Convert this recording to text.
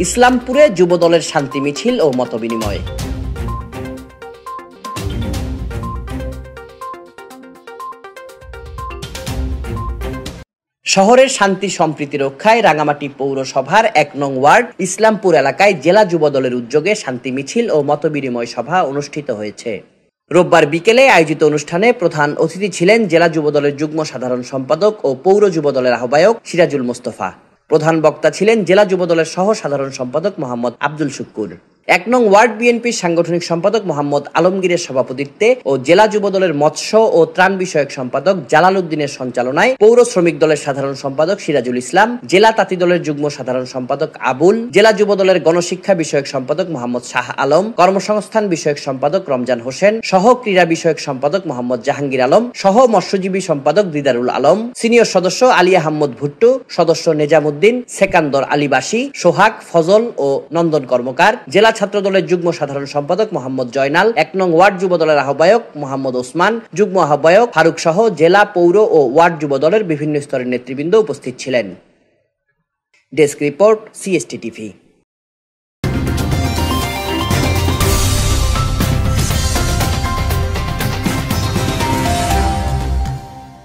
ইসলামপুরে যুবদলের শান্তি মিছিল ও মতবিনিময়। শহরের শান্তি সম্প্রীতি রক্ষায় রাঙামাটি পৌরসভার ১ নং ওয়ার্ড ইসলামপুর এলাকায় জেলা যুবদলের উদ্যোগে শান্তি মিছিল ও মতবিনিময় সভা অনুষ্ঠিত হয়েছে। রোববার বিকেলে আয়োজিত অনুষ্ঠানে প্রধান অতিথি ছিলেন জেলা যুবদলের যুগ্ম সাধারণ সম্পাদক ও পৌর যুবদলের আহ্বায়ক সিরাজুল মোস্তফা। প্রধান বক্তা ছিলেন জেলা যুবদলের সহ সাধারণ সম্পাদক মোহাম্মদ আব্দুল শুক্কুর। ১ নং ওয়ার্ড বিএনপির সাংগঠনিক সম্পাদক মোহাম্মদ আলমগীরের সভাপতিত্বে ও জেলা যুবদলের মৎস্য ও ত্রাণ বিষয়ক সম্পাদক জালাল উদ্দিনের সঞ্চালনায় পৌর শ্রমিক দলের সাধারণ সম্পাদক সিরাজুল ইসলাম, জেলা তাঁতি দলের যুগ্ম সাধারণ সম্পাদক আবুল, জেলা যুবদলের গণশিক্ষা বিষয়ক সম্পাদক মোহাম্মদ শাহ আলম, কর্মসংস্থান বিষয়ক সম্পাদক রমজান হোসেন, সহ ক্রীড়া বিষয়ক সম্পাদক মোহাম্মদ জাহাঙ্গীর আলম, সহ মৎস্যজীবী সম্পাদক দিদারুল আলম, সিনিয়র সদস্য আলী আহমদ ভুট্টু, সদস্য নেজামুদ্দিন, সেকান্দর আলীবাসী, সোহাগ, ফজল ও নন্দন কর্মকার, জেলা ছাত্র দলের যুগ্ম সাধারণ সম্পাদক মোহাম্মদ জয়নাল, ১ নং ওয়ার্ড যুবদলের আহ্বায়ক মোহাম্মদ ওসমান, যুগ্ম আহ্বায়ক ফারুক সহ জেলা, পৌর ও ওয়ার্ড যুবদলের বিভিন্ন স্তরের নেতৃবৃন্দ উপস্থিত ছিলেন। Desk report, CST TV।